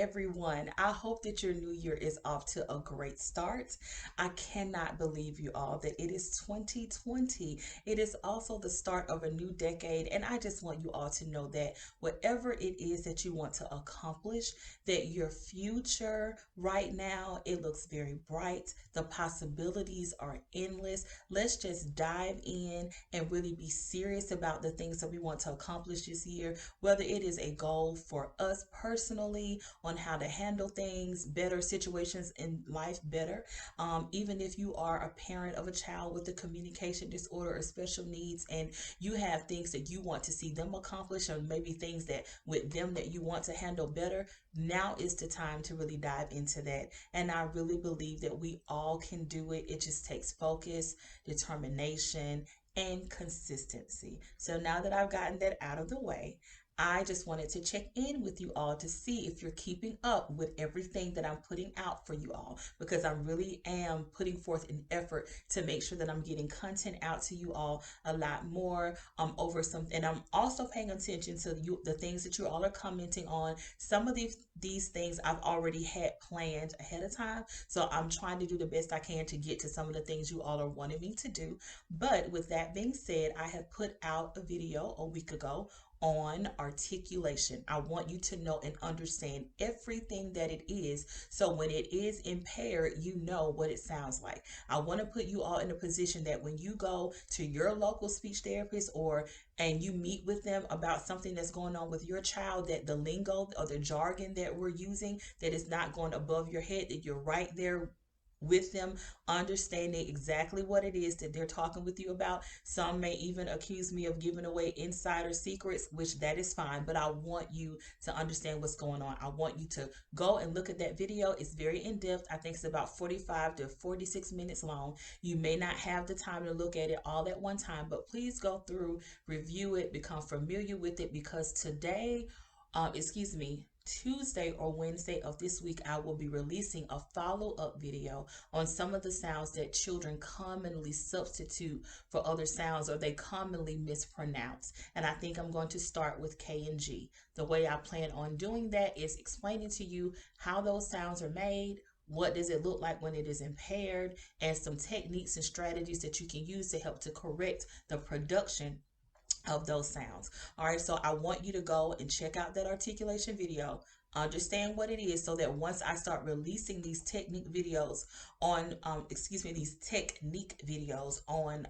everyone. I hope that your new year is off to a great start. I cannot believe you all that it is 2020. It is also the start of a new decade, and I just want you all to know that whatever it is that you want to accomplish, that your future right now, it looks very bright. The possibilities are endless. Let's just dive in and really be serious about the things that we want to accomplish this year, whether it is a goal for us personally on how to handle things better, situations in life better. Even if you are a parent of a child with a communication disorder or special needs, and you have things that you want to see them accomplish, or maybe things that with them that you want to handle better, now is the time to really dive into that. And I really believe that we all can do it. It just takes focus, determination, and consistency. So now that I've gotten that out of the way, I just wanted to check in with you all to see if you're keeping up with everything that I'm putting out for you all, because I really am putting forth an effort to make sure that I'm getting content out to you all a lot more over some, and I'm also paying attention to you, the things that you all are commenting on. Some of these things I've already had planned ahead of time, so I'm trying to do the best I can to get to some of the things you all are wanting me to do. But with that being said, I have put out a video a week ago on articulation. I want you to know and understand everything that it is, so when it is impaired, you know what it sounds like. I want to put you all in a position that when you go to your local speech therapist or and you meet with them about something that's going on with your child, that the lingo or the jargon that we're using, that is not going above your head, that you're right there with them, understanding exactly what it is that they're talking with you about. Some may even accuse me of giving away insider secrets, which that is fine, but I want you to understand what's going on. I want you to go and look at that video. It's very in depth. I think it's about 45 to 46 minutes long. You may not have the time to look at it all at one time, but please go through, review it, become familiar with it, because today, Tuesday or Wednesday of this week, I will be releasing a follow-up video on some of the sounds that children commonly substitute for other sounds, or they commonly mispronounce. And I think I'm going to start with K and G. The way I plan on doing that is explaining to you how those sounds are made, what does it look like when it is impaired, and some techniques and strategies that you can use to help to correct the production of those sounds. All right, so I want you to go and check out that articulation video, understand what it is, so that once I start releasing these technique videos on these technique videos on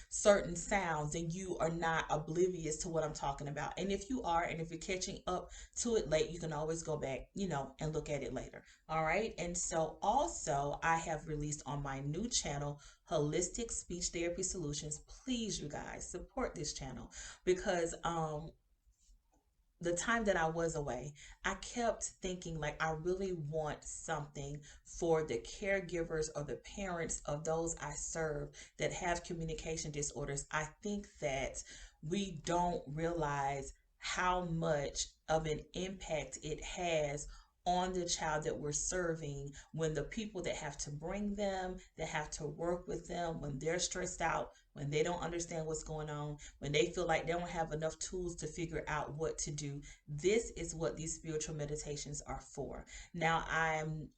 certain sounds, and you are not oblivious to what I'm talking about. And if you are, and if you're catching up to it late, you can always go back, and look at it later. All right, and so also I have released on my new channel, Holistic Speech Therapy Solutions. Please, you guys, support this channel, because the time that I was away, I kept thinking, like, I really want something for the caregivers or the parents of those I serve that have communication disorders. I think that we don't realize how much of an impact it has on the child that we're serving, when the people that have to bring them, that have to work with them, when they're stressed out, when they don't understand what's going on, when they feel like they don't have enough tools to figure out what to do. This is what these spiritual meditations are for. Now,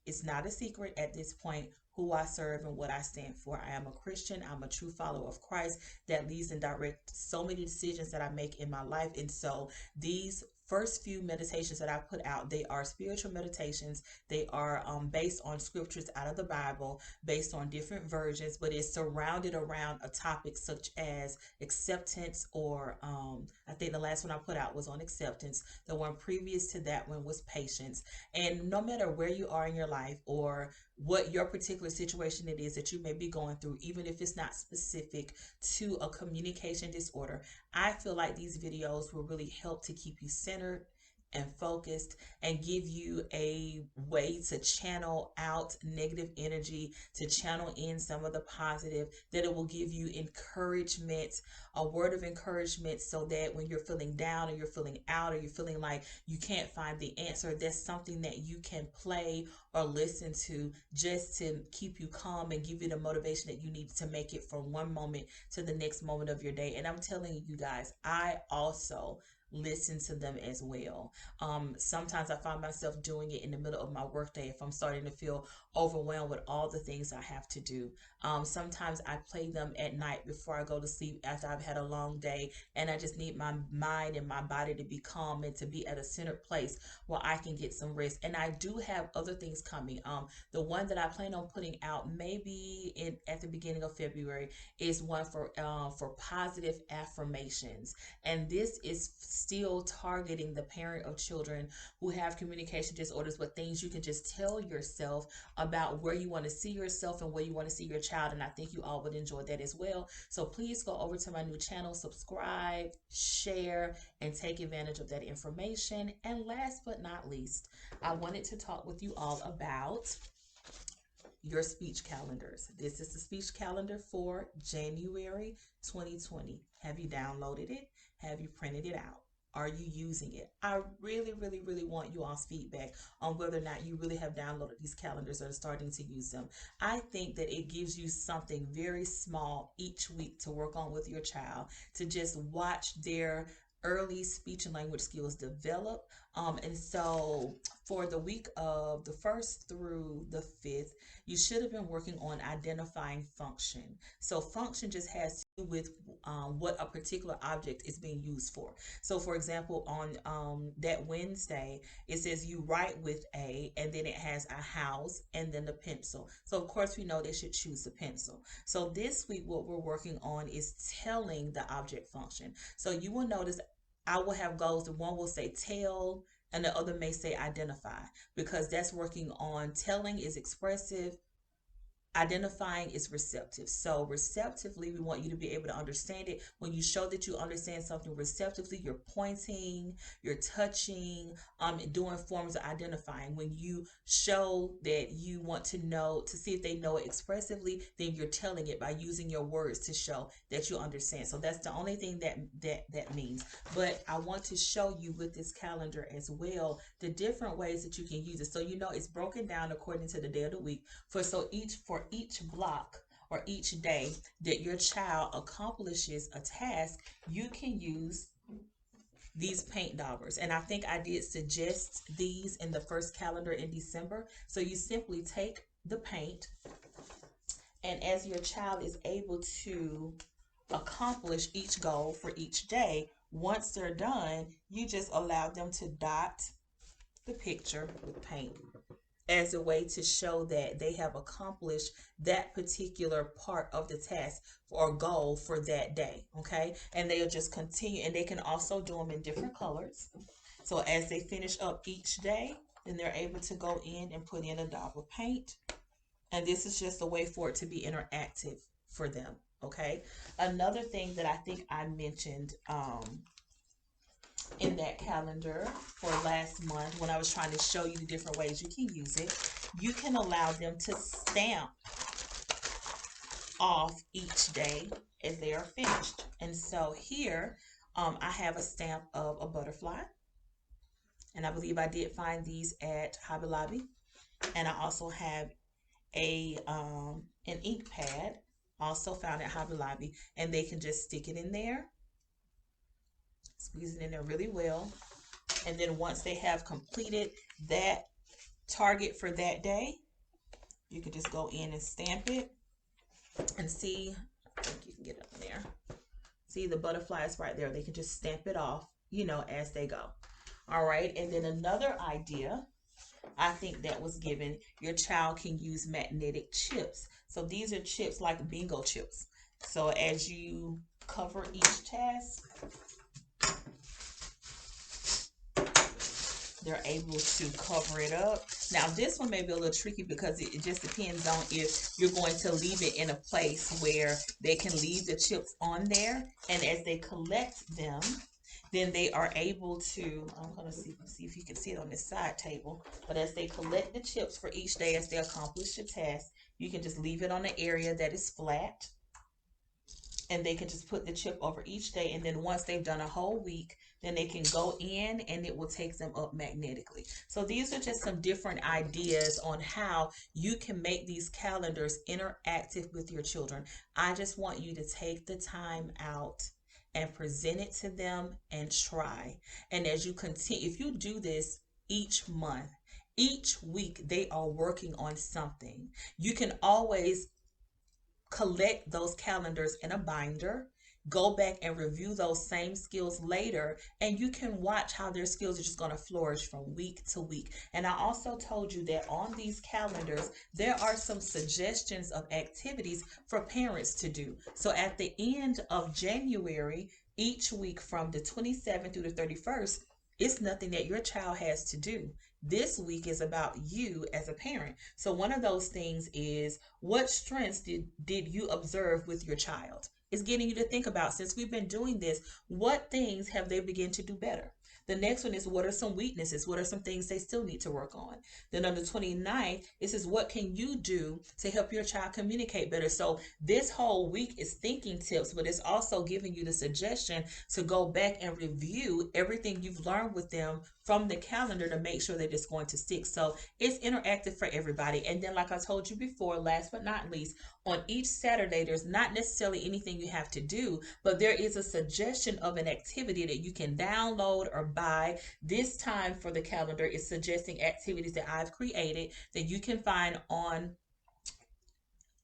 it's not a secret at this point who I serve and what I stand for. I am a Christian. I'm a true follower of Christ that leads and directs so many decisions that I make in my life. And so these first few meditations that I put out, they are spiritual meditations. They are based on scriptures out of the Bible, based on different versions, but it's surrounded around a topic such as acceptance, or I think the last one I put out was on acceptance. The one previous to that one was patience. And no matter where you are in your life, or what your particular situation it is that you may be going through, even if it's not specific to a communication disorder, I feel like these videos will really help to keep you centered and focused, and give you a way to channel out negative energy, to channel in some of the positive, that it will give you encouragement, a word of encouragement, so that when you're feeling down, or you're feeling out, or you're feeling like you can't find the answer, that's something that you can play or listen to, just to keep you calm and give you the motivation that you need to make it from one moment to the next moment of your day. And I'm telling you guys, I also listen to them as well. Sometimes I find myself doing it in the middle of my workday if I'm starting to feel overwhelmed with all the things I have to do. Sometimes I play them at night before I go to sleep after I've had a long day, and I just need my mind and my body to be calm and to be at a centered place where I can get some rest. And I do have other things coming. The one that I plan on putting out maybe at the beginning of February is one for positive affirmations, and this is still targeting the parent of children who have communication disorders, but things you can just tell yourself about where you want to see yourself and where you want to see your child. And I think you all would enjoy that as well. So please go over to my new channel, subscribe, share, and take advantage of that information. And last but not least, I wanted to talk with you all about your speech calendars. This is the speech calendar for January 2020. Have you downloaded it? Have you printed it out? Are you using it? I really, really, really want you all's feedback on whether or not you really have downloaded these calendars or are starting to use them. I think that it gives you something very small each week to work on with your child, to just watch their early speech and language skills develop. And so for the week of the 1st through the 5th, you should have been working on identifying function. So function just has to do with what a particular object is being used for. So for example, on that Wednesday, it says you write with a, and then it has a house and then the pencil. So of course we know they should choose the pencil. So this week what we're working on is telling the object function. So you will notice I will have goals. The one will say tell and the other may say identify, because that's working on telling is expressive, identifying is receptive. So receptively, we want you to be able to understand it. When you show that you understand something receptively, you're pointing, you're touching, doing forms of identifying. When you show that you want to know, to see if they know it expressively, then you're telling it by using your words to show that you understand. So that's the only thing that means. But I want to show you with this calendar as well the different ways that you can use it. So you know it's broken down according to the day of the week. For each block or each day that your child accomplishes a task, you can use these paint daubers. And I think I did suggest these in the first calendar in December. So you simply take the paint, and as your child is able to accomplish each goal for each day, once they're done, you just allow them to dot the picture with paint as a way to show that they have accomplished that particular part of the task or goal for that day. Okay, and they'll just continue, and they can also do them in different colors. So as they finish up each day, then they're able to go in and put in a daub of paint, and this is just a way for it to be interactive for them. Okay, another thing that I think I mentioned in that calendar for last month, when I was trying to show you the different ways you can use it, you can allow them to stamp off each day as they are finished. And so here I have a stamp of a butterfly, and I believe I did find these at Hobby Lobby. And I also have an ink pad, also found at Hobby Lobby, and they can just stick it in there, squeeze it in there really well. And then once they have completed that target for that day, you can just go in and stamp it and see. I think you can get up there. See the butterflies right there. They can just stamp it off, as they go. All right. And then another idea I think that was given, your child can use magnetic chips. So these are chips like bingo chips. So as you cover each task, they're able to cover it up. Now this one may be a little tricky because it just depends on if you're going to leave it in a place where they can leave the chips on there, and as they collect them, then they are able to, I'm going to see if you can see it on this side table, but as they collect the chips for each day as they accomplish the task, you can just leave it on an area that is flat, and they can just put the chip over each day, and then once they've done a whole week, then they can go in and it will take them up magnetically. So these are just some different ideas on how you can make these calendars interactive with your children. I just want you to take the time out and present it to them and try. And as you continue, if you do this each month, each week they are working on something. You can always collect those calendars in a binder, go back and review those same skills later, and you can watch how their skills are just going to flourish from week to week. And I also told you that on these calendars there are some suggestions of activities for parents to do. So at the end of January, each week from the 27th through the 31st, it's nothing that your child has to do. This week is about you as a parent. So one of those things is, what strengths did you observe with your child? It's getting you to think about, since we've been doing this, what things have they begun to do better? The next one is, what are some weaknesses? What are some things they still need to work on? Then on the 29th, it says, what can you do to help your child communicate better? So this whole week is thinking tips, but it's also giving you the suggestion to go back and review everything you've learned with them from the calendar to make sure that it's going to stick. So it's interactive for everybody. And then, like I told you before, last but not least, on each Saturday, there's not necessarily anything you have to do, but there is a suggestion of an activity that you can download or buy. This time for the calendar is suggesting activities that I've created that you can find on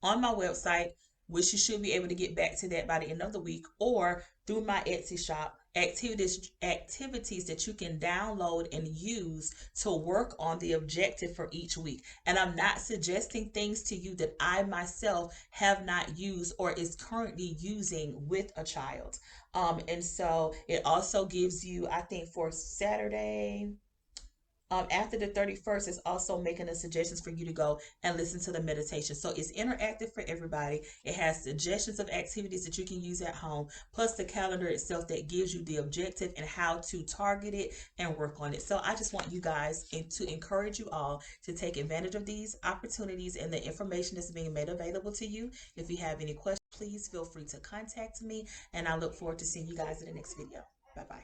my website, which you should be able to get back to that by the end of the week, or through my Etsy shop, activities that you can download and use to work on the objective for each week. And I'm not suggesting things to you that I myself have not used or is currently using with a child. And so it also gives you, I think for Saturday, after the 31st, is also making the suggestions for you to go and listen to the meditation. So it's interactive for everybody. It has suggestions of activities that you can use at home, plus the calendar itself that gives you the objective and how to target it and work on it. So I just want you guys to encourage you all to take advantage of these opportunities and the information that's being made available to you. If you have any questions, please feel free to contact me, and I look forward to seeing you guys in the next video. Bye bye.